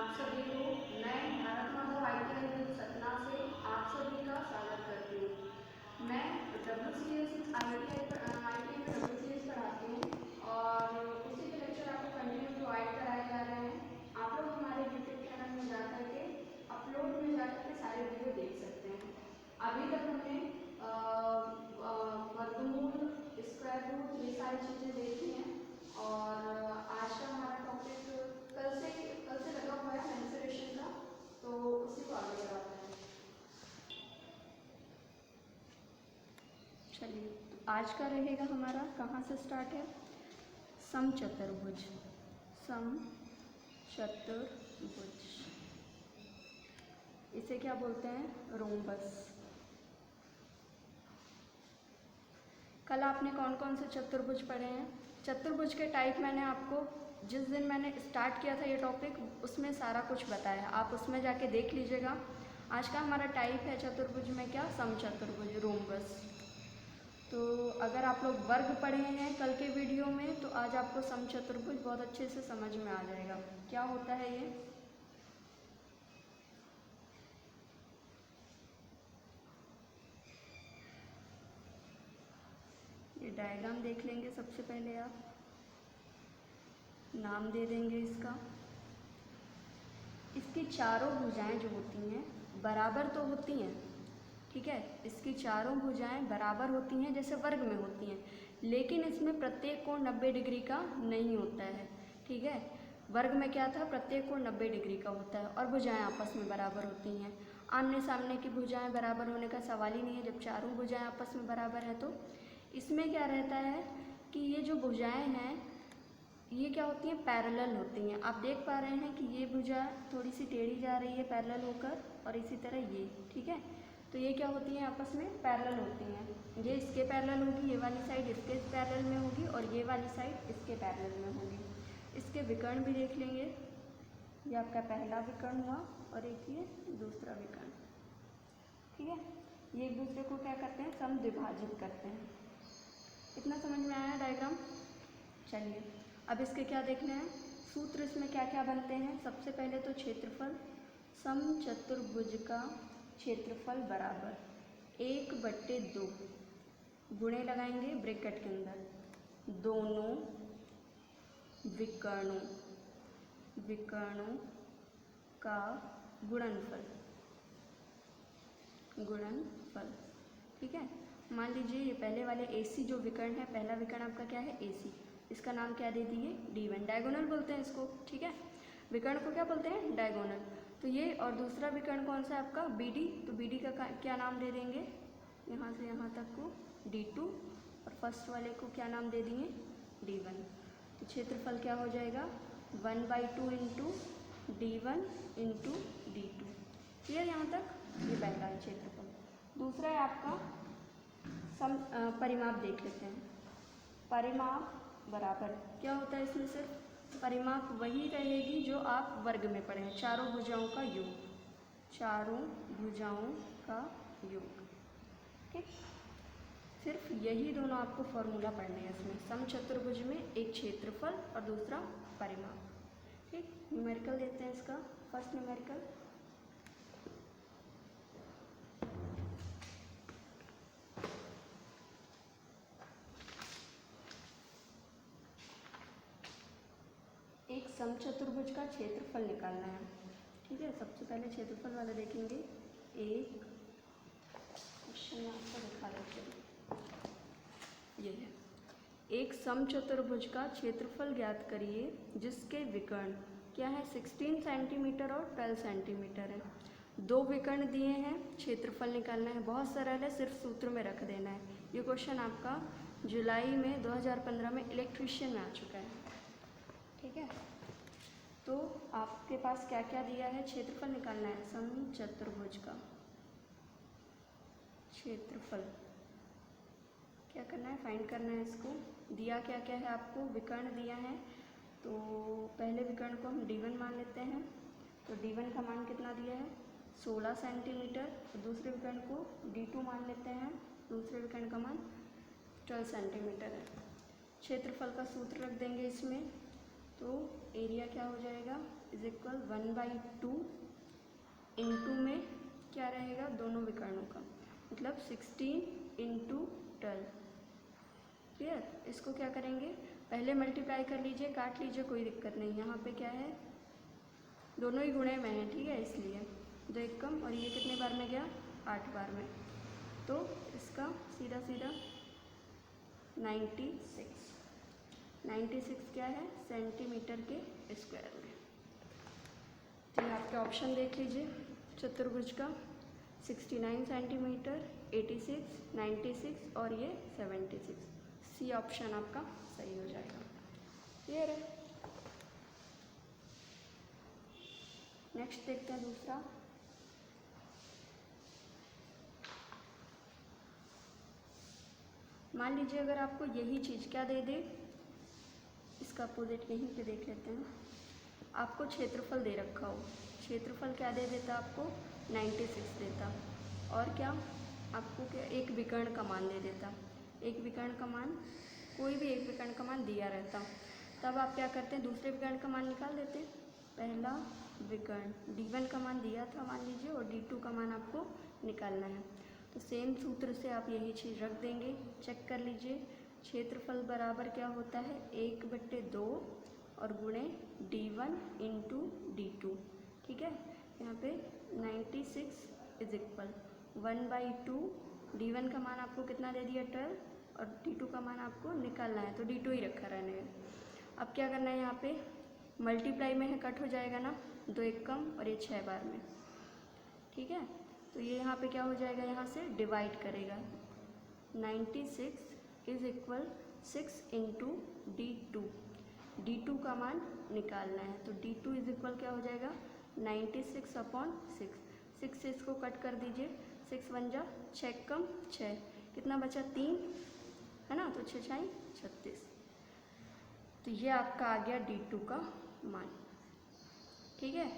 आप सभी को मैं भारत माधव ITI सतना से आप सभी का स्वागत करती हूँ। मैं WCS ITI में WCS पढ़ाती हूँ और उसी के लेक्चर आपको कंटिन्यू प्रोवाइड कराए जा रहे हैं। आप लोग हमारे यूट्यूब चैनल में जाकर के अपलोड में जाकर के सारे वीडियो देख सकते हैं। अभी तक हमने वर्गमूल, स्क्वायर रूट, ये सारी चीज़ें देखी हैं और आज का हमारा टॉपिक कल से लगा हुआ है मेंसुरेशन का, तो उसी को आगे बढ़ाते हैं। चलिए, तो आज का रहेगा हमारा, कहाँ से स्टार्ट है, समचतुर्भुज। समचतुर्भुज इसे क्या बोलते हैं, रोम्बस। कल आपने कौन कौन से चतुर्भुज पढ़े हैं? चतुर्भुज के टाइप मैंने आपको जिस दिन मैंने स्टार्ट किया था ये टॉपिक, उसमें सारा कुछ बताया, आप उसमें जाके देख लीजिएगा। आज का हमारा टाइप है चतुर्भुज में क्या, समचतुर्भुज, रोम्बस। तो अगर आप लोग वर्ग पढ़े हैं कल के वीडियो में, तो आज आपको समचतुर्भुज बहुत अच्छे से समझ में आ जाएगा क्या होता है ये डायग्राम देख लेंगे। सबसे पहले आप नाम दे देंगे इसका। इसकी चारों भुजाएं जो होती हैं बराबर तो होती हैं, ठीक है, इसकी चारों भुजाएं बराबर होती हैं जैसे वर्ग में होती हैं, लेकिन इसमें प्रत्येक कोण 90 डिग्री का नहीं होता है, ठीक है। वर्ग में क्या था, प्रत्येक कोण 90 डिग्री का होता है और भुजाएं आपस में बराबर होती हैं। आमने सामने की भुजाएं बराबर होने का सवाल ही नहीं है जब चारों भुजाएं आपस में बराबर है। तो इसमें क्या रहता है कि ये जो भुजाएं हैं ये क्या होती हैं, पैरेलल होती हैं। आप देख पा रहे हैं कि ये भुजा थोड़ी सी टेढ़ी जा रही है पैरेलल होकर, और इसी तरह ये, ठीक है। तो ये क्या होती हैं, आपस में पैरेलल होती हैं। ये इसके पैरेलल होगी, ये वाली साइड इसके पैरेलल में होगी और ये वाली साइड इसके पैरेलल में होगी। इसके विकर्ण भी देख लेंगे। ये आपका पहला विकर्ण हुआ और एक ये दूसरा विकर्ण, ठीक है। ये एक दूसरे को क्या करते हैं, समद्विभाजित करते हैं। इतना समझ में आया डायग्राम? चलिए, अब इसके क्या देखना है, सूत्र इसमें क्या क्या बनते हैं। सबसे पहले तो क्षेत्रफल, समचतुर्भुज का क्षेत्रफल बराबर 1/2, गुणे लगाएंगे ब्रैकेट के अंदर, दोनों विकर्णों का गुणनफल, ठीक है। मान लीजिए ये पहले वाले AC जो विकर्ण है, पहला विकर्ण आपका क्या है, AC, इसका नाम क्या दे दिए, D1, डायगोनल बोलते हैं इसको, ठीक है। विकर्ण को क्या बोलते हैं, डायगोनल। तो ये, और दूसरा विकर्ण कौन सा है आपका, BD, तो BD का क्या नाम दे देंगे, यहाँ से यहाँ तक को D2, और फर्स्ट वाले को क्या नाम दे दिए, D1। तो क्षेत्रफल क्या हो जाएगा, 1/2 into D1 into D2। Clear यहाँ तक? ये पहला है क्षेत्रफल। दूसरा है आपका परिमाप देख लेते हैं। परिमाप बराबर क्या होता है, इसमें सिर्फ परिमाप वही रहेगी जो आप वर्ग में पढ़े हैं, चारों भुजाओं का योग, चारों भुजाओं का योग, ठीक। सिर्फ यही दोनों आपको फॉर्मूला पढ़ने हैं इसमें, समचतुर्भुज में एक क्षेत्रफल और दूसरा परिमाप, ठीक। न्यूमेरिकल देते हैं इसका। फर्स्ट न्यूमेरिकल, एक समचतुर्भुज का क्षेत्रफल निकालना है, ठीक है। सबसे पहले क्षेत्रफल वाला देखेंगे। एक क्वेश्चन में आपको दिखा देते हैं, ये है, एक समचतुर्भुज का क्षेत्रफल ज्ञात करिए जिसके विकर्ण क्या है, 16 सेंटीमीटर और 12 सेंटीमीटर है। दो विकर्ण दिए हैं, क्षेत्रफल निकालना है, बहुत सरल है, सिर्फ सूत्र में रख देना है। ये क्वेश्चन आपका जुलाई में 2015 में इलेक्ट्रीशियन में आ चुका है, ठीक है। तो आपके पास क्या क्या दिया है, क्षेत्रफल निकालना है समचतुर्भुज का क्षेत्रफल, क्या करना है, फाइंड करना है इसको। दिया क्या क्या है आपको, विकर्ण दिया है, तो पहले विकर्ण को हम D1 मान लेते हैं। तो D1 का मान कितना दिया है, 16 सेंटीमीटर। तो दूसरे विकर्ण को D2 मान लेते हैं, दूसरे विकर्ण का मान 12 सेंटीमीटर है। क्षेत्रफल का सूत्र रख देंगे इसमें, तो एरिया क्या हो जाएगा, रहेगा इज इक्वल 1/2 इंटू में क्या रहेगा दोनों विकर्णों का, मतलब 16 इंटू 12। क्लियर? इसको क्या करेंगे, पहले मल्टीप्लाई कर लीजिए, काट लीजिए, कोई दिक्कत नहीं। यहाँ पे क्या है, दोनों ही गुणे में है, ठीक है, इसलिए 2 एक कम, और ये कितने बार में गया, 8 बार में। तो इसका सीधा सीधा 96 क्या है, सेंटीमीटर के स्क्वायर में। तो ये आपके ऑप्शन देख लीजिए चतुर्भुज का, 69 सेंटीमीटर, 86, 96 और ये 76। सी ऑप्शन आपका सही हो जाएगा। क्लियर है? नेक्स्ट देखते हैं दूसरा। मान लीजिए अगर आपको यही चीज़ क्या दे दे, इसका अपोजिट यहीं पे देख लेते हैं। आपको क्षेत्रफल दे रखा हो, क्षेत्रफल क्या दे देता आपको, 96 देता, और क्या आपको क्या एक विकर्ण का मान दे देता। एक विकर्ण का मान, कोई भी एक विकर्ण का मान दिया रहता, तब आप क्या करते हैं, दूसरे विकर्ण का मान निकाल देते हैं। पहला विकर्ण D1 का मान दिया था मान लीजिए, और D2 का मान आपको निकालना है। तो सेम सूत्र से आप यही चीज़ रख देंगे। चेक कर लीजिए, क्षेत्रफल बराबर क्या होता है, 1/2 और गुणे D1 इंटू D2। ठीक है, यहाँ पे 96 इज इक्वल 1/2। D1 का मान आपको कितना दे दिया, 12, और D2 का मान आपको निकालना है, तो D2 ही रखा रहने है। अब क्या करना है, यहाँ पे मल्टीप्लाई में है, कट हो जाएगा ना, 2 एक कम, और ये 6 बार में। ठीक है, तो ये यहाँ पे क्या हो जाएगा, यहाँ से डिवाइड करेगा। 96 is equal 6 into D2। D2 का मान निकालना है, तो D2 इज इक्वल क्या हो जाएगा, 96/6। 6 से इसको कट कर दीजिए, 6 1 जा 6 कम 6, कितना बचा, 3 है ना, तो 6 6 36। तो ये आपका आ गया D2 का मान। ठीक है,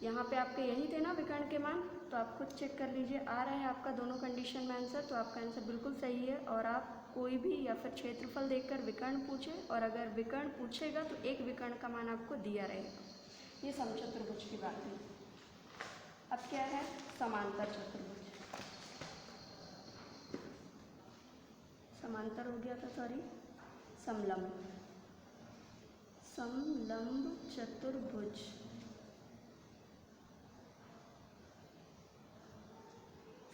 यहाँ पे आपके यही थे ना विकर्ण के मान, तो आप खुद चेक कर लीजिए, आ रहा है आपका दोनों कंडीशन में आंसर, तो आपका आंसर बिल्कुल सही है। और आप कोई भी या फिर क्षेत्रफल देखकर विकर्ण पूछे, और अगर विकर्ण पूछेगा तो एक विकर्ण का मान आपको दिया रहेगा। ये समचतुर्भुज की बात है। अब क्या है, समांतर चतुर्भुज। समांतर हो गया था, सॉरी, समलंब। समलंब चतुर्भुज।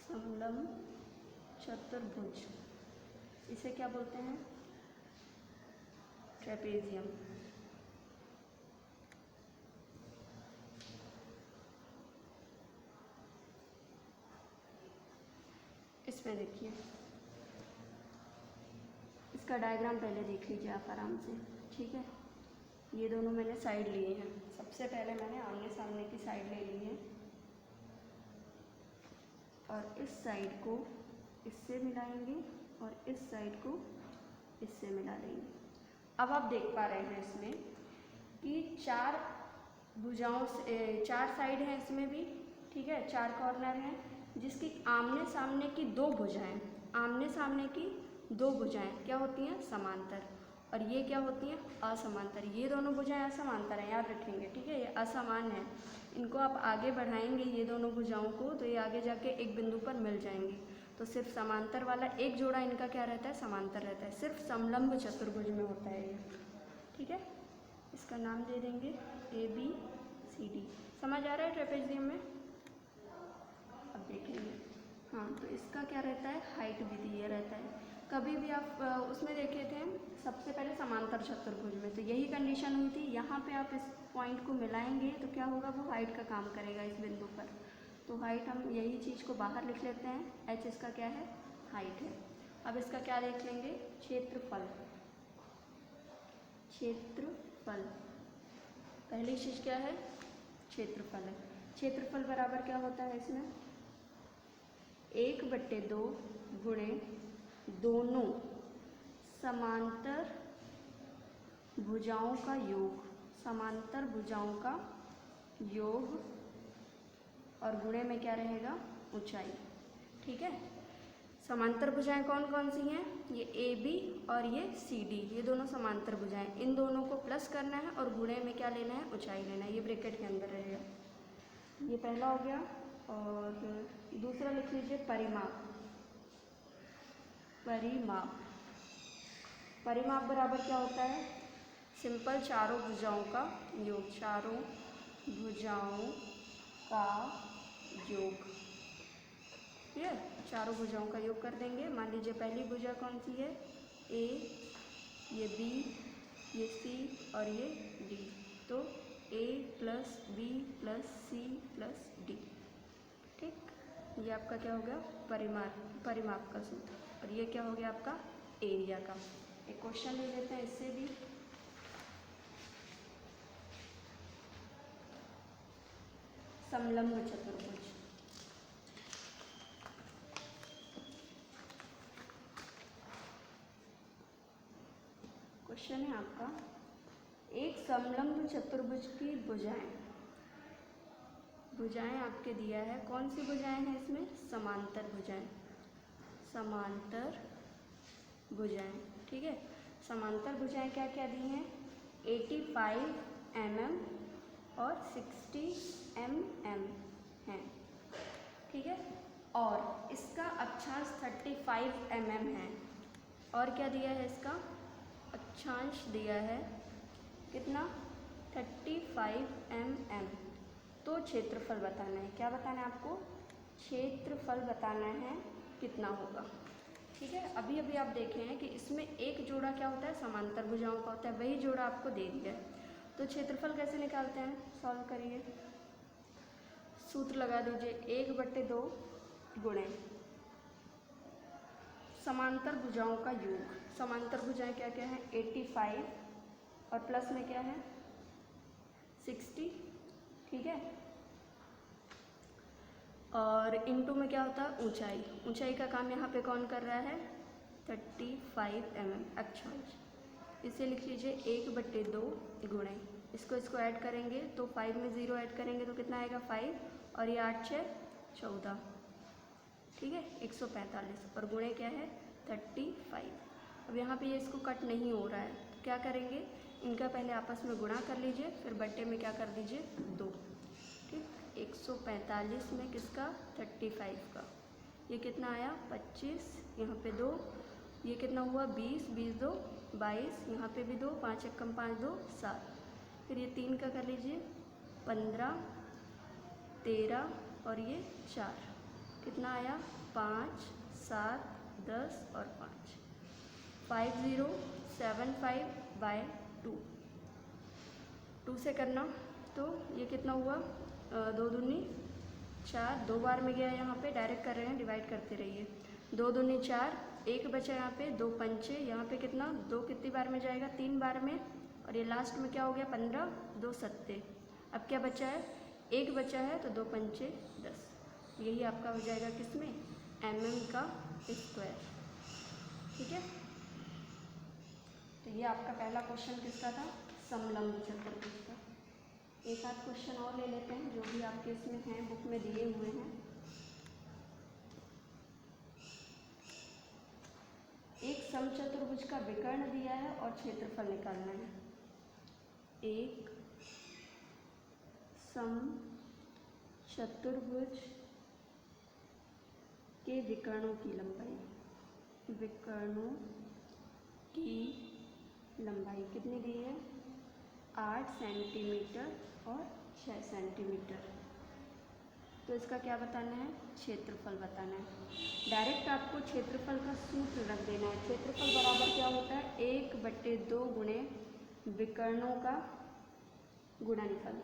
समलंब चतुर्भुज, इसे क्या बोलते हैं, ट्रेपेजियम। इसमें देखिए, इसका डायग्राम पहले देख लीजिए आप आराम से। ठीक है, ये दोनों मैंने साइड लिए हैं। सबसे पहले मैंने आमने सामने की साइड ले ली है, और इस साइड को इससे मिलाएंगे, और इस साइड को इससे मिला लेंगे। अब आप देख पा रहे हैं इसमें कि 4 भुजाओं से 4 साइड हैं इसमें भी। ठीक है, 4 कॉर्नर हैं, जिसकी आमने सामने की 2 भुजाएं, आमने सामने की 2 भुजाएं क्या होती हैं, समांतर, और ये क्या होती हैं, असमांतर। ये दोनों भुजाएं असमांतर हैं, याद रखेंगे। ठीक है, ये असमान है, इनको आप आगे बढ़ाएंगे ये दोनों भुजाओं को, तो ये आगे जाके एक बिंदु पर मिल जाएंगी। तो सिर्फ समांतर वाला एक जोड़ा इनका क्या रहता है, समांतर रहता है। सिर्फ समलंब चतुर्भुज में होता है ये। ठीक है, इसका नाम दे देंगे ABCD। समझ आ रहा है ट्रेपेजियम में? अब देखेंगे, हाँ, तो इसका क्या रहता है, हाइट भी दिया रहता है। कभी भी आप उसमें देखे थे सबसे पहले समांतर चतुर्भुज में, तो यही कंडीशन हुई थी। यहाँ पे आप इस पॉइंट को मिलाएंगे तो क्या होगा, वो हाइट का काम करेगा इस बिंदु पर। तो हाइट, हम यही चीज़ को बाहर लिख लेते हैं, H इसका क्या है, हाइट है। अब इसका क्या देख लेंगे, क्षेत्रफल। क्षेत्रफल, पहली चीज़ क्या है, क्षेत्रफल है। क्षेत्रफल बराबर क्या होता है इसमें, 1/2 गुणे दोनों समांतर भुजाओं का योग, समांतर भुजाओं का योग, और गुणे में क्या रहेगा, ऊंचाई। ठीक है, समांतर भुजाएं कौन कौन सी हैं? ये ए बी और ये सी डी, ये दोनों समांतर भुजाएं। इन दोनों को प्लस करना है और गुणे में क्या लेना है? ऊंचाई लेना है। ये ब्रैकेट के अंदर रहेगा। ये पहला हो गया। और दूसरा लिख लीजिए परिमाप। परिमाप, परिमाप बराबर क्या होता है? सिंपल चारों भुजाओं का योग, चारों भुजाओं का योग। ठीक है, चारों भुजाओं का योग कर देंगे। मान लीजिए पहली भुजा कौन सी है? ए, ये बी, ये सी और ये डी। तो A plus B plus C plus D. ठीक, ये आपका क्या हो गया? परिमाप का सूत्र। और ये क्या हो गया आपका? एरिया का। एक क्वेश्चन ले लेते हैं इससे भी। समलंब चतुर्भुज। क्वेश्चन है आपका, एक समलंब चतुर्भुज की भुजाएं आपके दिया है। कौन सी भुजाएं हैं इसमें? समांतर भुजाएं। समांतर भुजाएं, ठीक है। समांतर भुजाएं क्या क्या दी हैं? 85 mm और 60 mm हैं, ठीक है। और इसका अक्षांश 35 mm है। और क्या दिया है? इसका अक्षांश दिया है कितना? 35 mm। तो क्षेत्रफल बताना है। क्या बताना है आपको? क्षेत्रफल बताना है कितना होगा, ठीक है। अभी अभी आप देखे हैं कि इसमें एक जोड़ा क्या होता है? समांतर भुजाओं का होता है। वही जोड़ा आपको दे दिया है। तो क्षेत्रफल कैसे निकालते हैं? सॉल्व करिए। सूत्र लगा दीजिए, 1/2 गुणे समांतर भुजाओं का योग। समांतर भुजाएं क्या क्या है? 85 और प्लस में क्या है? 60, ठीक है। और इनटू में क्या होता है? ऊंचाई। ऊंचाई का काम यहाँ पे कौन कर रहा है? 35 mm अक्षांश। इसे लिख लीजिए 1/2 गुणे, इसको ऐड करेंगे तो 5 में 0 ऐड करेंगे तो कितना आएगा? 5 और ये 8 6 14, ठीक है, 145। और गुणे क्या है? 35। अब यहाँ पे ये इसको कट नहीं हो रहा है तो क्या करेंगे? इनका पहले आपस में गुणा कर लीजिए, फिर बट्टे में क्या कर दीजिए? 2, ठीक। 145 में किसका? 35 का। ये कितना आया? 25, यहाँ पे 2, ये कितना हुआ? 20, 20 2 22, यहाँ पे भी 2, 5 1 5 2 7। फिर ये 3 का कर लीजिए, 15 13 और ये 4, कितना आया? 5 7 10 और 5, 5075/2। 2 से करना तो ये कितना हुआ? 2 दूनी 4, 2 बार में गया यहाँ पे, डायरेक्ट कर रहे हैं, डिवाइड करते रहिए। 2 दूनी 4, 1 बचा यहाँ पे, 2 पंचे, यहाँ पे कितना? 2 कितनी बार में जाएगा? 3 बार में। और ये लास्ट में क्या हो गया? 15, 2 सत्ते। अब क्या बचा है? 1 बचा है तो 2 पंचे 10। यही आपका हो जाएगा किसमें? mm का स्क्वायर, ठीक है। तो ये आपका पहला क्वेश्चन किसका था? समलंब चतुर्भुज का। एक आध क्वेश्चन और ले लेते हैं जो भी आपके इसमें हैं, बुक में दिए हुए हैं। एक समचतुर्भुज का विकर्ण दिया है और क्षेत्रफल निकालना है। एक समचतुर्भुज के विकर्णों की लंबाई, विकर्णों की लंबाई कितनी दी है? 8 सेंटीमीटर और 6 सेंटीमीटर। तो इसका क्या बताना है? क्षेत्रफल बताना है। डायरेक्ट आपको क्षेत्रफल का सूत्र रख देना है। क्षेत्रफल बराबर क्या होता है? 1/2 गुणे विकर्णों का गुणनफल,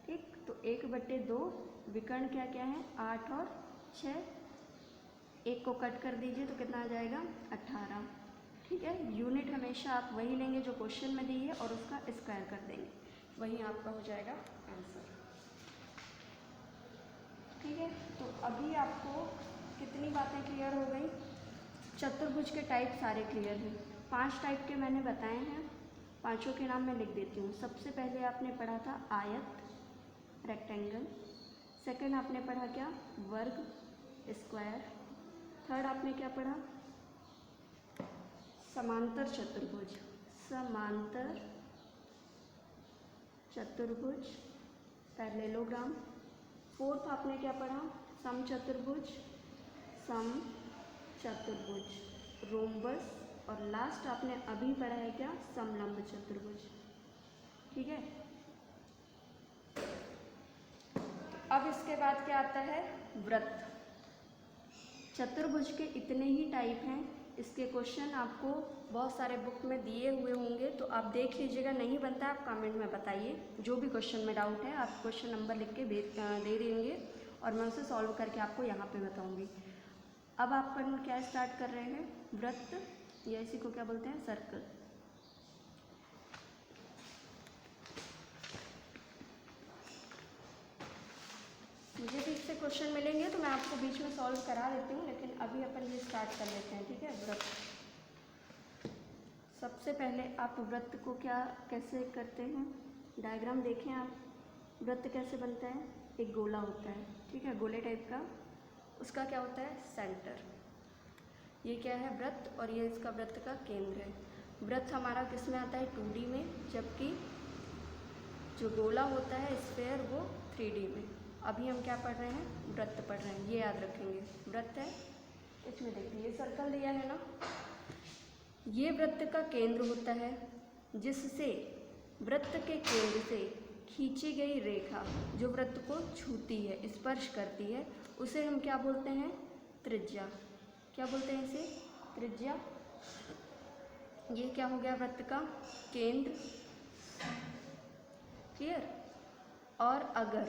ठीक। तो 1/2 विकर्ण क्या क्या है? 8 और 6, 1 को कट कर दीजिए तो कितना आ जाएगा? 18, ठीक है। यूनिट हमेशा आप वही लेंगे जो क्वेश्चन में दी है और उसका स्क्वायर कर देंगे, वही आपका हो जाएगा आंसर, ठीक है। तो अभी आपको कितनी बातें क्लियर हो गई? चतुर्भुज के टाइप सारे क्लियर हैं। 5 टाइप के मैंने बताए हैं, पांचों के नाम मैं लिख देती हूँ। सबसे पहले आपने पढ़ा था आयत, रेक्टेंगल। सेकंड आपने पढ़ा क्या? वर्ग, स्क्वायर। थर्ड आपने क्या पढ़ा? समांतर चतुर्भुज, समांतर चतुर्भुज पैरेललोग्राम। फोर्थ आपने क्या पढ़ा? समचतुर्भुज, समचतुर्भुज रोम्बस। और लास्ट आपने अभी पढ़ा है क्या? समलंब चतुर्भुज। ठीक है, अब इसके बाद क्या आता है? वृत्त। चतुर्भुज के इतने ही टाइप हैं। इसके क्वेश्चन आपको बहुत सारे बुक में दिए हुए होंगे, तो आप देख लीजिएगा। नहीं बनता है आप कमेंट में बताइए, जो भी क्वेश्चन में डाउट है आप क्वेश्चन नंबर लिख के दे देंगे और मैं उसे सॉल्व करके आपको यहाँ पे बताऊँगी। अब अपन क्या स्टार्ट कर रहे हैं? वृत्त, या इसी को क्या बोलते हैं? सर्कल। मुझे भी इससे क्वेश्चन मिलेंगे तो मैं आपको बीच में सॉल्व करा देती हूँ, लेकिन अभी अपन ये स्टार्ट कर लेते हैं। ठीक है, वृत्त। सबसे पहले आप वृत्त को क्या कैसे करते हैं? डायग्राम देखें आप। वृत्त कैसे बनता है? एक गोला होता है, ठीक है, गोले टाइप का। उसका क्या होता है? सेंटर। ये क्या है? वृत्त। और ये इसका वृत्त का केंद्र है। वृत्त हमारा किस में आता है? 2D में, जबकि जो गोला होता है स्फेयर वो 3D में। अभी हम क्या पढ़ रहे हैं? वृत्त पढ़ रहे हैं, ये याद रखेंगे। वृत्त है, इसमें देखिए ये सर्कल दिया है ना, ये वृत्त का केंद्र होता है, जिससे वृत्त के केंद्र से खींची गई रेखा जो वृत्त को छूती है, स्पर्श करती है, उसे हम क्या बोलते हैं? त्रिज्या। क्या बोलते हैं इसे? त्रिज्या। ये क्या हो गया? वृत्त का केंद्र। क्लियर? और अगर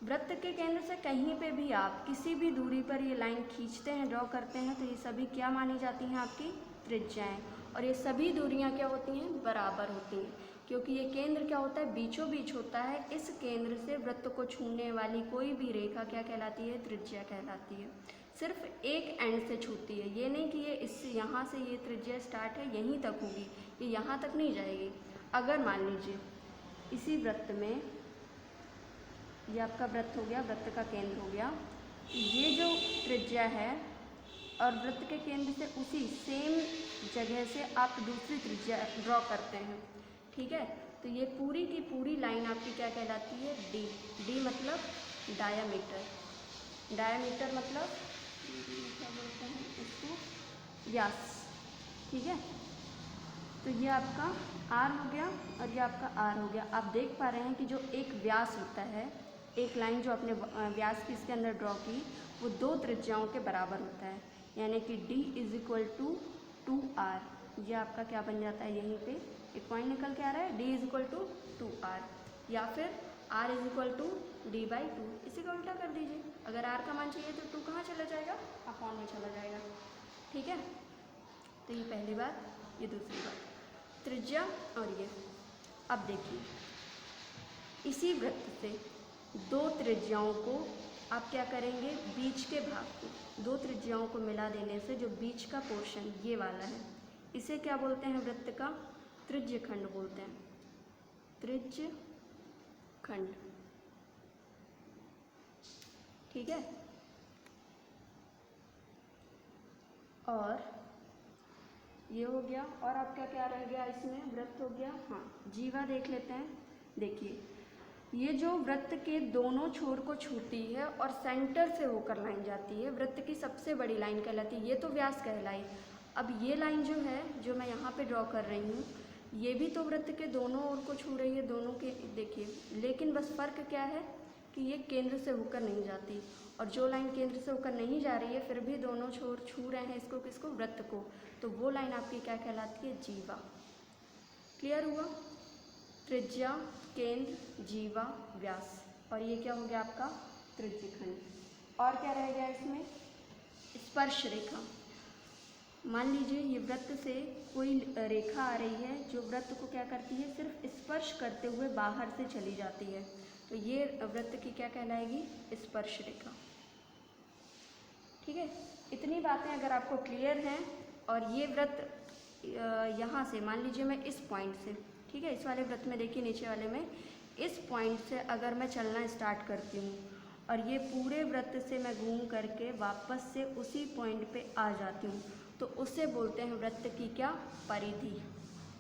वृत्त के केंद्र से कहीं पे भी आप किसी भी दूरी पर ये लाइन खींचते हैं, ड्रॉ करते हैं, तो ये सभी क्या मानी जाती हैं? आपकी त्रिज्याएं। और ये सभी दूरियां क्या होती हैं? बराबर होती हैं, क्योंकि ये केंद्र क्या होता है? बीचों बीच होता है। इस केंद्र से वृत्त को छूने वाली कोई भी रेखा क्या कहलाती है? त्रिज्या कहलाती है। सिर्फ एक एंड से छूती है, ये नहीं कि ये इससे यहाँ से ये त्रिज्या स्टार्ट है यहीं तक होगी, ये यहाँ तक नहीं जाएगी। अगर मान लीजिए इसी वृत्त में, ये आपका वृत्त हो गया, वृत्त का केंद्र हो गया, ये जो त्रिज्या है और वृत्त के केंद्र से उसी सेम जगह से आप दूसरी त्रिज्या ड्रॉ करते हैं। ठीक है, तो ये पूरी की पूरी लाइन आपकी क्या कहलाती है? डी। डी मतलब डायामीटर। डायामीटर मतलब क्या बोलते हैं इसको? व्यास। ठीक है, तो ये आपका आर हो गया और ये आपका आर हो गया। आप देख पा रहे हैं कि जो एक व्यास होता है, एक लाइन जो आपने व्यास की इसके अंदर ड्रॉ की, वो दो त्रिज्याओं के बराबर होता है, यानी कि D = 2R। ये आपका क्या बन जाता है? यहीं पे एक पॉइंट निकल के आ रहा है, D = 2R, या फिर R = D/2। इसी को उल्टा कर दीजिए। अगर R का मान चाहिए तो 2 कहाँ चला जाएगा? अपॉन में चला जाएगा। ठीक है, तो ये पहली बात। ये दूसरी बात, त्रिज्या। और ये अब देखिए, इसी वृत्त से दो त्रिज्याओं को आप क्या करेंगे? बीच के भाग को, दो त्रिज्याओं को मिला देने से जो बीच का पोर्शन ये वाला है, इसे क्या बोलते हैं? वृत्त का त्रिज्यखंड बोलते हैं। त्रिज्यखंड। ठीक है, और ये हो गया। और आपका क्या रह गया इसमें? वृत्त हो गया। हाँ, जीवा देख लेते हैं। देखिए, ये जो वृत्त के दोनों छोर को छूती है और सेंटर से होकर लाइन जाती है, वृत्त की सबसे बड़ी लाइन कहलाती है। ये तो व्यास कहलाई। अब ये लाइन जो है, जो मैं यहाँ पे ड्रॉ कर रही हूँ, ये भी तो वृत्त के दोनों ओर को छू रही है, दोनों के। देखिए, लेकिन बस फ़र्क क्या है कि ये केंद्र से होकर नहीं जाती, और जो लाइन केंद्र से होकर नहीं जा रही है फिर भी दोनों छोर छू रहे हैं इसको, किसको? वृत्त को, तो वो लाइन आपकी क्या कहलाती है? जीवा। क्लियर हुआ? त्रिज्या, केंद्र, जीवा, व्यास। और ये क्या हो गया आपका? त्रिज्यखंड। और क्या रह गया इसमें? स्पर्श रेखा। मान लीजिए ये वृत्त से कोई रेखा आ रही है जो वृत्त को क्या करती है? सिर्फ स्पर्श करते हुए बाहर से चली जाती है, तो ये वृत्त की क्या कहलाएगी? स्पर्श रेखा। ठीक है, इतनी बातें अगर आपको क्लियर हैं, और ये वृत्त यहाँ से, मान लीजिए मैं इस पॉइंट से, ठीक है, इस वाले वृत्त में देखिए नीचे वाले में, इस पॉइंट से अगर मैं चलना स्टार्ट करती हूँ और ये पूरे वृत्त से मैं घूम करके वापस से उसी पॉइंट पे आ जाती हूँ, तो उसे बोलते हैं वृत्त की क्या, परिधि।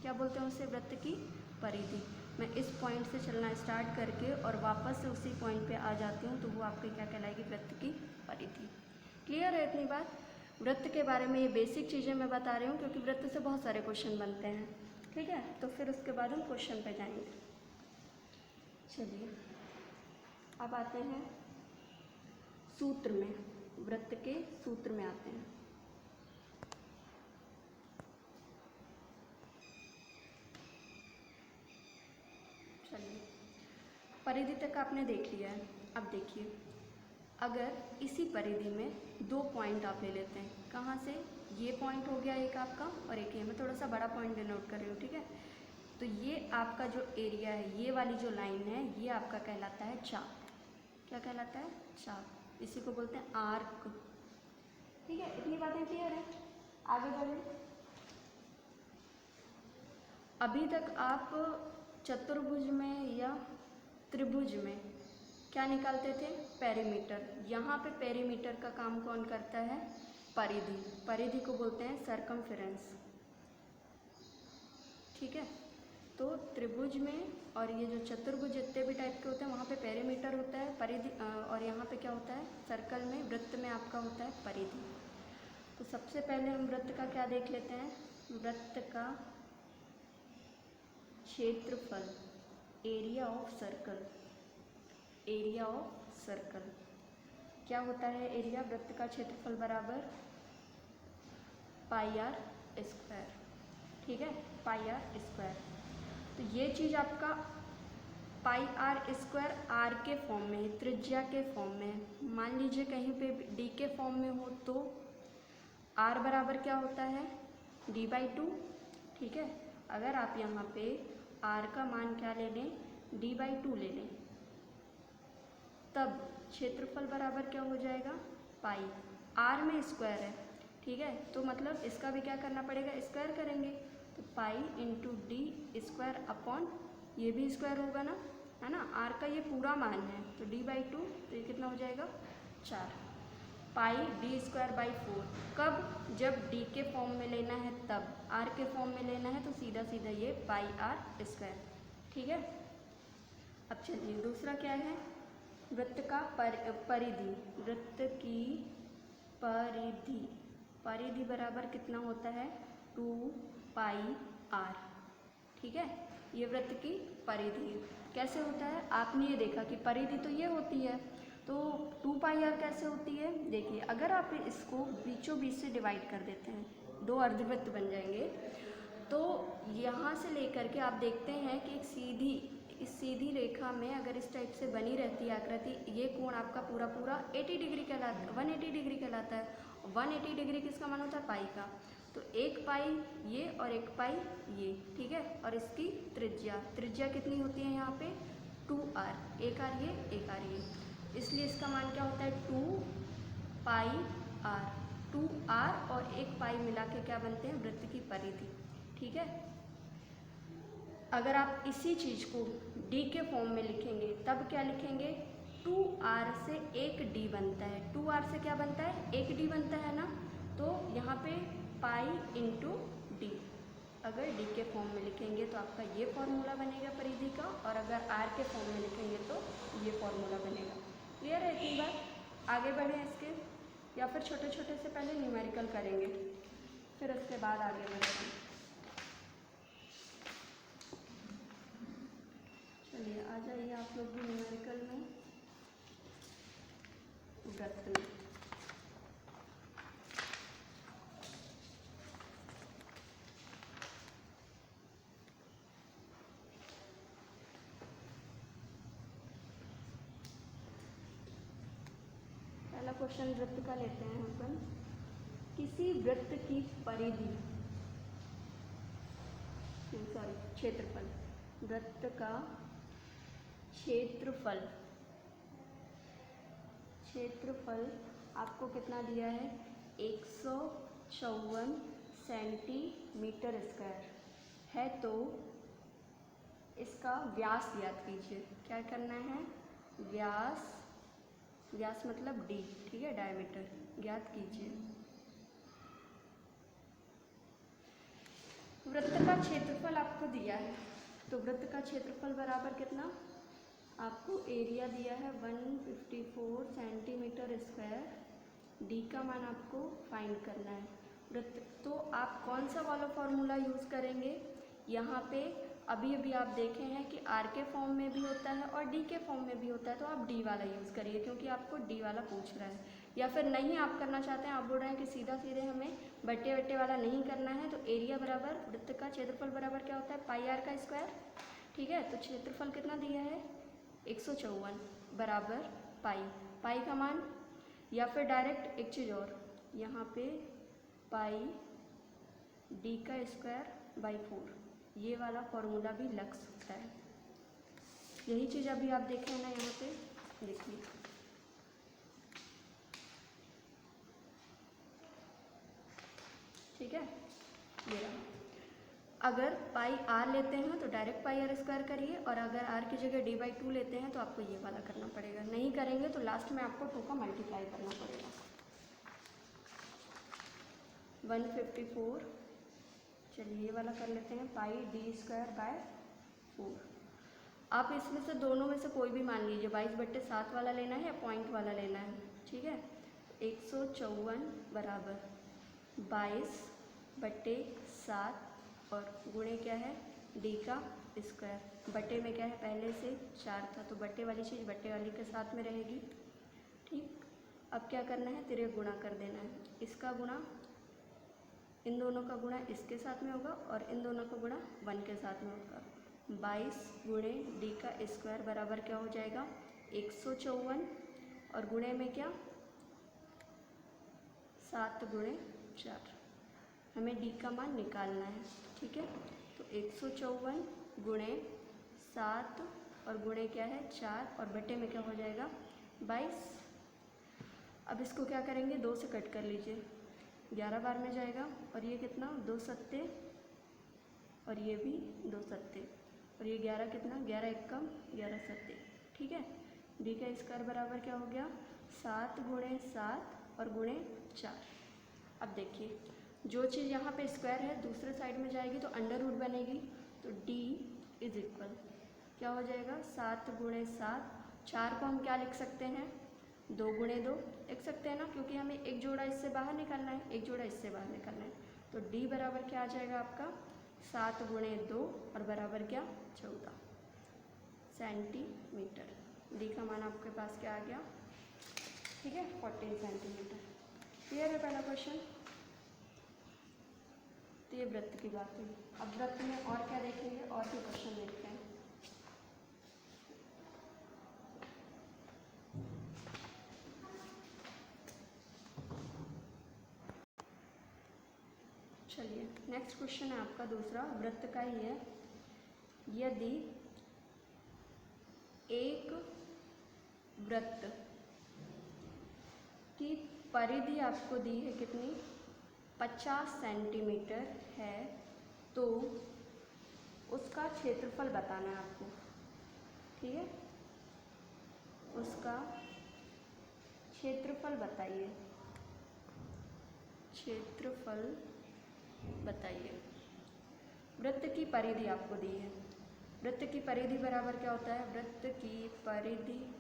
क्या बोलते हैं उसे, वृत्त की परिधि। मैं इस पॉइंट से चलना स्टार्ट करके और वापस से उसी पॉइंट पे आ जाती हूँ, तो वो आपकी क्या कहलाएगी, वृत्त की परिधि। क्लियर है इतनी बात? वृत्त के बारे में ये बेसिक चीज़ें मैं बता रही हूँ क्योंकि वृत्त से बहुत सारे क्वेश्चन बनते हैं, ठीक है। तो फिर उसके बाद हम क्वेश्चन पे जाएंगे। चलिए अब आते हैं सूत्र में, वृत्त के सूत्र में आते हैं। चलिए परिधि तक आपने देख लिया है। अब देखिए, अगर इसी परिधि में दो पॉइंट आप ले लेते हैं, कहाँ से, ये पॉइंट हो गया एक आपका और एक ये, मैं थोड़ा सा बड़ा पॉइंट डिनोट कर रही हूँ, ठीक है। तो ये आपका जो एरिया है, ये वाली जो लाइन है, ये आपका कहलाता है चाप। क्या कहलाता है, चाप। इसी को बोलते हैं आर्क, ठीक है। इतनी बातें क्लियर है, आगे बढ़े। अभी तक आप चतुर्भुज में या त्रिभुज में क्या निकालते थे, पेरीमीटर। यहाँ पे पेरीमीटर का काम कौन करता है, परिधि। परिधि को बोलते हैं सरकमफेरेंस, ठीक है। तो त्रिभुज में और ये जो चतुर्भुज जितने भी टाइप के होते हैं, वहाँ पे पेरीमीटर होता है, परिधि, और यहाँ पे क्या होता है, सर्कल में, वृत्त में आपका होता है परिधि। तो सबसे पहले हम वृत्त का क्या देख लेते हैं, वृत्त का क्षेत्रफल, area of circle. Area of circle क्या होता है, एरिया, वृत्त का क्षेत्रफल बराबर पाई आर स्क्वायर, ठीक है, पाई आर स्क्वायर। तो ये चीज़ आपका पाई आर स्क्वायर आर के फॉर्म में, त्रिज्या के फॉर्म में। मान लीजिए कहीं पे डी के फॉर्म में हो तो आर बराबर क्या होता है, d/2, ठीक है। अगर आप यहाँ पे आर का मान क्या ले लें, d/2 ले लें, तब क्षेत्रफल बराबर क्या हो जाएगा, पाई। आर में स्क्वायर है, ठीक है, तो मतलब इसका भी क्या करना पड़ेगा, स्क्वायर करेंगे। तो pi into D square upon, ये भी स्क्वायर होगा ना, है ना। आर का ये पूरा मान है तो d/2, तो ये कितना हो जाएगा, 4 पाई डी स्क्वायर बाई 4। कब, जब डी के फॉर्म में लेना है तब, आर के फॉर्म में लेना है तो सीधा सीधा ये पाई आर स्क्वायर, ठीक है। अब चलिए दूसरा क्या है, वृत्त का परिधि। वृत्त की परिधि, परिधि बराबर कितना होता है, 2 पाई आर, ठीक है। ये वृत्त की परिधि कैसे होता है, आपने ये देखा कि परिधि तो ये होती है, तो 2 पाई आर कैसे होती है। देखिए अगर आप इसको बीचों बीच से डिवाइड कर देते हैं, दो अर्धवृत्त बन जाएंगे, तो यहाँ से लेकर के आप देखते हैं कि एक सीधी, इस सीधी रेखा में अगर इस टाइप से बनी रहती है आकृति, ये कोण आपका पूरा पूरा 80 डिग्री कहलाता है, 180 डिग्री कहलाता है। 180 डिग्री किसका मान होता है, पाई का। तो एक पाई ये और एक पाई ये, ठीक है। और इसकी त्रिज्या, त्रिज्या कितनी होती है यहाँ पे, 2r, एक आर ये, एक आर ये, इसलिए इसका मान क्या होता है, 2 पाई आर। 2r और एक पाई मिला के क्या बनते हैं, वृत्त की परिधि, ठीक है। अगर आप इसी चीज़ को d के फॉर्म में लिखेंगे तब क्या लिखेंगे, 2r से एक d बनता है। 2r से क्या बनता है, एक d बनता है ना, तो यहाँ पे पाई इंटू डी। अगर d के फॉर्म में लिखेंगे तो आपका ये फॉर्मूला बनेगा परिधि का, और अगर r के फॉर्म में लिखेंगे तो ये फॉर्मूला बनेगा। क्लियर है इतनी बात? आगे बढ़ें इसके, या फिर छोटे छोटे से पहले न्यूमेरिकल करेंगे, फिर उसके बाद आगे बढ़ेंगे। चलिए आ जाइए आप लोग भी न्यूमेरिकल में, वृत्त में। पहला क्वेश्चन वृत्त का लेते हैं अपन। किसी वृत्त की परिधि, सॉरी क्षेत्रफल, वृत्त का क्षेत्रफल, क्षेत्रफल आपको कितना दिया है, 154 सेंटीमीटर स्क्वायर है, तो इसका व्यास ज्ञात कीजिए। क्या करना है, व्यास व्यास मतलब डी, ठीक है, डायमीटर ज्ञात कीजिए। वृत्त का क्षेत्रफल आपको दिया है, तो वृत्त का क्षेत्रफल बराबर कितना, आपको एरिया दिया है 154 सेंटीमीटर स्क्वायर, डी का मान आपको फाइंड करना है। वृत्त तो आप कौन सा वाला फॉर्मूला यूज़ करेंगे, यहाँ पे अभी आप देखे हैं कि आर के फॉर्म में भी होता है और डी के फॉर्म में भी होता है, तो आप डी वाला यूज़ करिए क्योंकि आपको डी वाला पूछ रहा है। या फिर नहीं आप करना चाहते हैं, आप बोल रहे हैं कि सीधा सीधे हमें बट्टे वट्टे वाला नहीं करना है, तो एरिया बराबर वृत्त का क्षेत्रफल बराबर क्या होता है, पाई आर का स्क्वायर, ठीक है। तो क्षेत्रफल कितना दिया है 154 बराबर पाई का मान, या फिर डायरेक्ट एक चीज़ और, यहाँ पे पाई डी का स्क्वायर बाई 4, ये वाला फॉर्मूला भी लग सकता है। यही चीज़ अभी आप देखें ना, यहाँ पे देखिए, ठीक है। ये रहा, अगर पाई आर लेते हैं तो डायरेक्ट पाई आर स्क्वायर करिए, और अगर आर की जगह डी बाई 2 लेते हैं तो आपको ये वाला करना पड़ेगा, नहीं करेंगे तो लास्ट में आपको 2 का मल्टीप्लाई करना पड़ेगा। 154, चलिए ये वाला कर लेते हैं, पाई डी स्क्वायर बाय 4। आप इसमें से दोनों में से कोई भी मान लीजिए, 22/7 वाला लेना है या पॉइंट वाला लेना है, ठीक है। 154 बराबर 22/7 और गुणे क्या है डी का स्क्वायर, बटे में क्या है पहले से 4 था, तो बटे वाली चीज़ बटे वाली के साथ में रहेगी, ठीक। अब क्या करना है, तिरक गुणा कर देना है, इसका गुणा इन दोनों का गुणा इसके साथ में होगा और इन दोनों का गुणा 1 के साथ में होगा। 22 गुणे डी का स्क्वायर बराबर क्या हो जाएगा 154, और गुणे में क्या 7 गुणे 4, हमें डी का मान निकालना है, ठीक है। तो 154 गुणे 7 और गुणे क्या है 4, और बटे में क्या हो जाएगा 22। अब इसको क्या करेंगे, 2 से कट कर लीजिए, 11 बार में जाएगा, और ये कितना 2 सत्ते, और ये भी 2 सत्ते, और ये 11 कितना 11 एकम 11 सत्ते, ठीक है। डी का स्क्वायर बराबर क्या हो गया 7 गुणे 7 और गुणे 4। अब देखिए, जो चीज़ यहाँ पे स्क्वायर है दूसरे साइड में जाएगी तो अंडर रूट बनेगी, तो डी इज इक्वल क्या हो जाएगा 7 गुणे 7, 4 को हम क्या लिख सकते हैं 2 गुणे 2 लिख सकते हैं ना, क्योंकि हमें एक जोड़ा इससे बाहर निकालना है, एक जोड़ा इससे बाहर निकालना है, तो डी बराबर क्या आ जाएगा आपका 7 गुणे 2 और बराबर क्या 14 सेंटीमीटर। डी का मान आपके पास क्या आ गया, ठीक है 14 सेंटीमीटर। क्लियर है पहला क्वेश्चन। तो ये वृत्त की बात हुई। अब वृत्त में और क्या देखेंगे, और भी क्वेश्चन देखते हैं। चलिए नेक्स्ट क्वेश्चन है आपका दूसरा, वृत्त का ही है। यदि एक वृत्त की परिधि आपको दी है कितनी 50 सेंटीमीटर है, तो उसका क्षेत्रफल बताना है आपको, ठीक है। उसका क्षेत्रफल बताइए, क्षेत्रफल बताइए। वृत्त की परिधि आपको दी है, वृत्त की परिधि बराबर क्या होता है, वृत्त की परिधि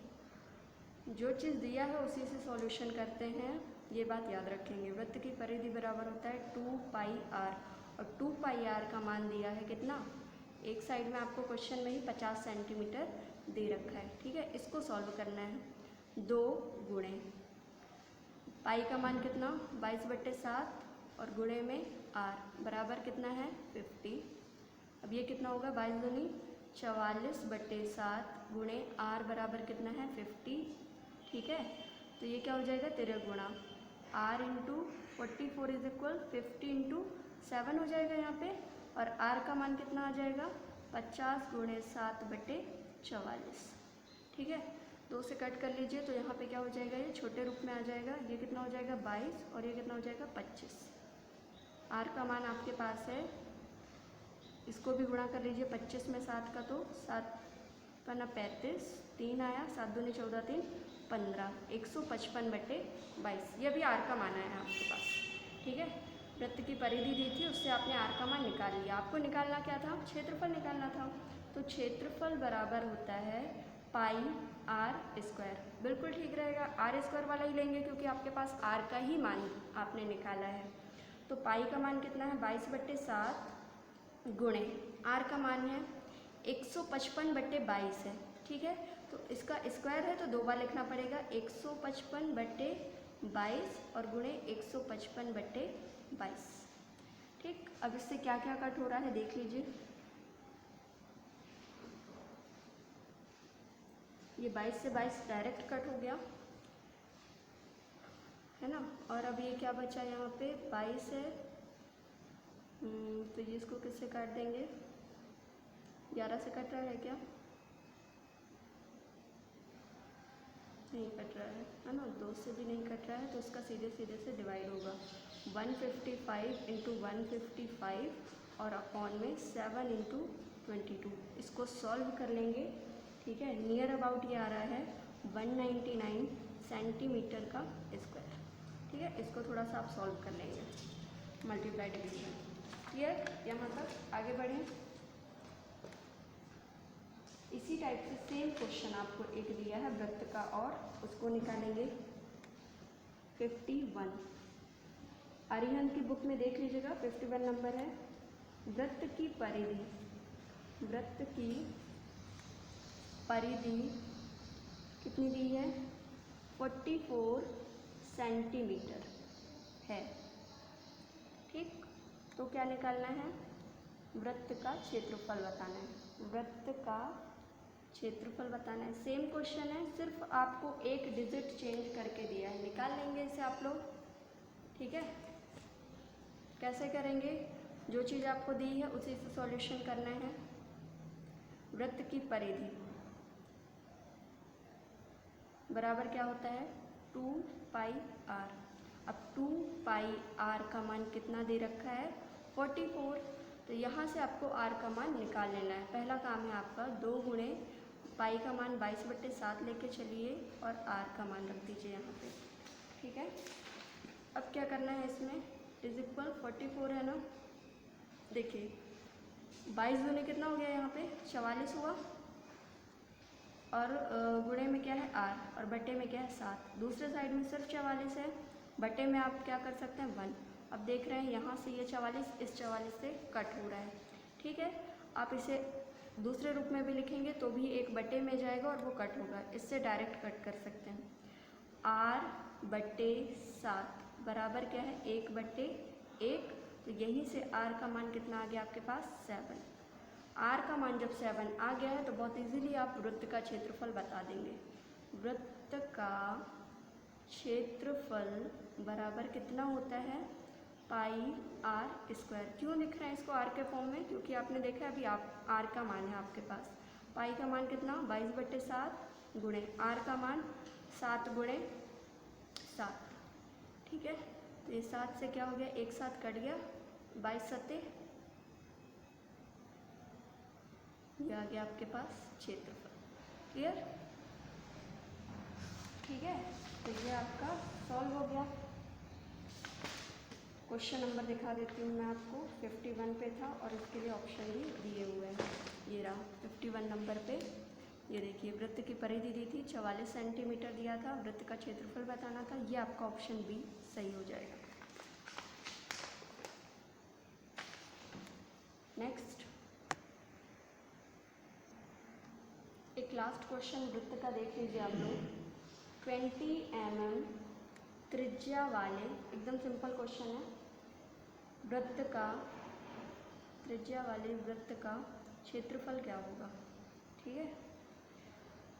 जो चीज़ दिया है उसी से सॉल्यूशन करते हैं, ये बात याद रखेंगे। वृत्त की परिधि बराबर होता है 2 पाई आर, और 2 पाई आर का मान दिया है कितना, एक साइड में आपको क्वेश्चन में ही 50 सेंटीमीटर दे रखा है, ठीक है। इसको सॉल्व करना है, 2 गुणे पाई का मान कितना 22/7 और गुणे में आर बराबर कितना है 50। अब ये कितना होगा 22 दूनी 44/7 गुणे आर बराबर कितना है 50, ठीक है। तो ये क्या हो जाएगा 13 गुणा R into 44 is equal 50 into 7 हो जाएगा यहाँ पे, और आर का मान कितना आ जाएगा 50 गुणे 7/44, ठीक है। 2 से कट कर लीजिए तो यहाँ पे क्या हो जाएगा, ये छोटे रूप में आ जाएगा, ये कितना हो जाएगा 22 और ये कितना हो जाएगा 25। आर का मान आपके पास है, इसको भी गुणा कर लीजिए 25 में 7 का, तो 7 पन्ना 35, 3 आया, 7 दूनी 14, 3 15, 155/22। ये भी आर का मान है आपके पास, ठीक है। वृत्त की परिधि दी थी, उससे आपने आर का मान निकाल लिया। आपको निकालना क्या था? क्षेत्रफल निकालना था। तो क्षेत्रफल बराबर होता है पाई आर स्क्वायर। बिल्कुल ठीक रहेगा, आर स्क्वायर वाला ही लेंगे क्योंकि आपके पास आर का ही मान आपने निकाला है। तो पाई का मान कितना है? 22/7 गुणे आर का मान है 155/22 है, ठीक है। तो इसका स्क्वायर है तो 2 बार लिखना पड़ेगा, 155/22 और गुणे 155/22, ठीक। अब इससे क्या क्या कट हो रहा है देख लीजिए। ये 22 से 22 डायरेक्ट कट हो गया है ना। और अब ये क्या बचा यहाँ पे? 22 है, तो ये इसको किससे काट देंगे? 11 से कट रहा है क्या? नहीं कट रहा है ना। 2 से भी नहीं कट रहा है, तो उसका सीधे सीधे से डिवाइड होगा। 155 × 155 और अपॉन में 7 × 22। इसको सॉल्व कर लेंगे, ठीक है। नियर अबाउट ये आ रहा है 199 सेंटीमीटर का स्क्वायर, ठीक है। इसको थोड़ा सा आप सॉल्व कर लेंगे मल्टीप्लाई डिवीजन। क्लियर? यहाँ तक आगे बढ़ें। इसी टाइप से सेम क्वेश्चन आपको एक दिया है वृत्त का, और उसको निकालेंगे 51। अरिहंत की बुक में देख लीजिएगा, 51 नंबर है। वृत्त की परिधि, वृत्त की परिधि कितनी दी है? 44 सेंटीमीटर है, ठीक। तो क्या निकालना है? वृत्त का क्षेत्रफल बताना है, वृत्त का क्षेत्रफल बताना है। सेम क्वेश्चन है, सिर्फ आपको एक डिजिट चेंज करके दिया है। निकाल लेंगे इसे आप लोग, ठीक है। कैसे करेंगे? जो चीज़ आपको दी है उसी से सॉल्यूशन करना है। वृत्त की परिधि बराबर क्या होता है? 2πr। अब 2πr का मान कितना दे रखा है? 44। तो यहाँ से आपको r का मान निकाल लेना है। पहला काम है आपका 2 गुणे पाई का मान 22/7 लेके चलिए और r का मान रख दीजिए यहाँ पे, ठीक है। अब क्या करना है इसमें? इज इक्वल 44 है ना। देखिए 22 दूनी कितना हो गया यहाँ पे? 44 हुआ, और गुणे में क्या है? r, और बटे में क्या है? 7। दूसरे साइड में सिर्फ 44 है, बटे में आप क्या कर सकते हैं? 1। अब देख रहे हैं यहाँ से ये 44 इस 44 से कट हो रहा है, ठीक है। आप इसे दूसरे रूप में भी लिखेंगे तो भी 1/में जाएगा और वो कट होगा। इससे डायरेक्ट कट कर सकते हैं। r/7 बराबर क्या है? 1/1। तो यहीं से r का मान कितना आ गया आपके पास? 7। r का मान जब 7 आ गया है तो बहुत इजीली आप वृत्त का क्षेत्रफल बता देंगे। वृत्त का क्षेत्रफल बराबर कितना होता है? पाई आर स्क्वायर। क्यों लिख रहे हैं इसको आर के फॉर्म में? क्योंकि आपने देखा अभी आप आर का मान है आपके पास। पाई का मान कितना? 22/7 गुणे आर का मान 7 गुणे 7, ठीक है। तो ये 7 से क्या हो गया? एक साथ कट गया, 22 सत्ते, ये आ गया आपके पास क्षेत्रफल। क्लियर? ठीक है, तो ये आपका सॉल्व हो गया। क्वेश्चन नंबर दिखा देती हूँ मैं आपको। 51 पे था और इसके लिए ऑप्शन भी दिए हुए हैं। ये रहा 51 नंबर पे। ये देखिए वृत्त की परिधि दी थी, 44 सेंटीमीटर दिया था, वृत्त का क्षेत्रफल बताना था। ये आपका ऑप्शन बी सही हो जाएगा। नेक्स्ट, एक लास्ट क्वेश्चन वृत्त का देख लीजिए आप लोग। 20 mm त्रिज्या वाले, एकदम सिंपल क्वेश्चन है, वृत्त का, त्रिज्या वाले वृत्त का क्षेत्रफल क्या होगा? ठीक है,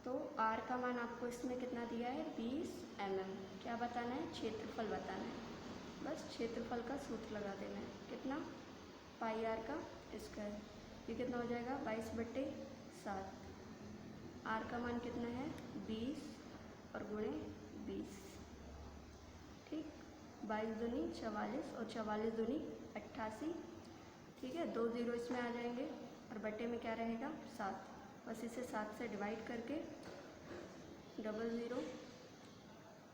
तो r का मान आपको इसमें कितना दिया है? 20 mm। क्या बताना है? क्षेत्रफल बताना है। बस क्षेत्रफल का सूत्र लगा देना है। कितना? पाई r का स्क्वायर। ये कितना हो जाएगा? 22/7। r का मान कितना है? 20 और गुणे 20, ठीक। 22 दूनी 44 और 44 दूनी 88, ठीक है। 2 0 इसमें आ जाएंगे और बटे में क्या रहेगा? 7। बस इसे 7 से डिवाइड करके 00,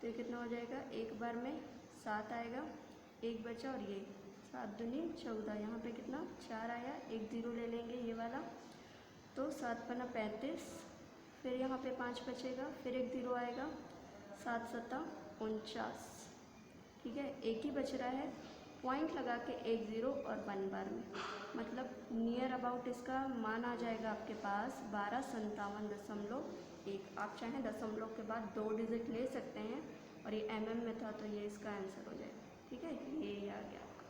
तो ये कितना हो जाएगा, एक बार में 7 आएगा, एक बचा और ये 7 दूनी 14, यहाँ पे कितना 4 आया, एक 0 ले लेंगे ये वाला, तो 7 पन्ना 35, फिर यहाँ पे 5 बचेगा, फिर एक 0 आएगा, 7 सत्ता 49, ठीक है। एक ही बच रहा है, पॉइंट लगा के एक 0 और 1 बार में, मतलब नियर अबाउट इसका मान आ जाएगा आपके पास 1257.1। आप चाहें दशमलव के बाद 2 डिजिट ले सकते हैं, और ये mm में था तो ये इसका आंसर हो जाएगा, ठीक है। ये आ गया आपका,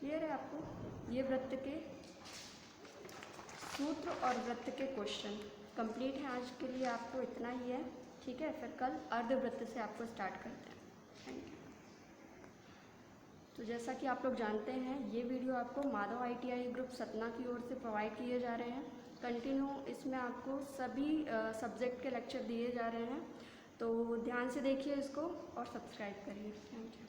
क्लियर है आपको। ये वृत्त के सूत्र और वृत्त के क्वेश्चन कंप्लीट है। आज के लिए आपको इतना ही है, ठीक है। फिर कल अर्धवृत्त से आपको स्टार्ट करते हैं। Thank you. तो जैसा कि आप लोग जानते हैं, ये वीडियो आपको माधव ITI ग्रुप सतना की ओर से प्रोवाइड किए जा रहे हैं। कंटिन्यू इसमें आपको सभी सब्जेक्ट के लेक्चर दिए जा रहे हैं, तो ध्यान से देखिए इसको और सब्सक्राइब करिए। Thank you.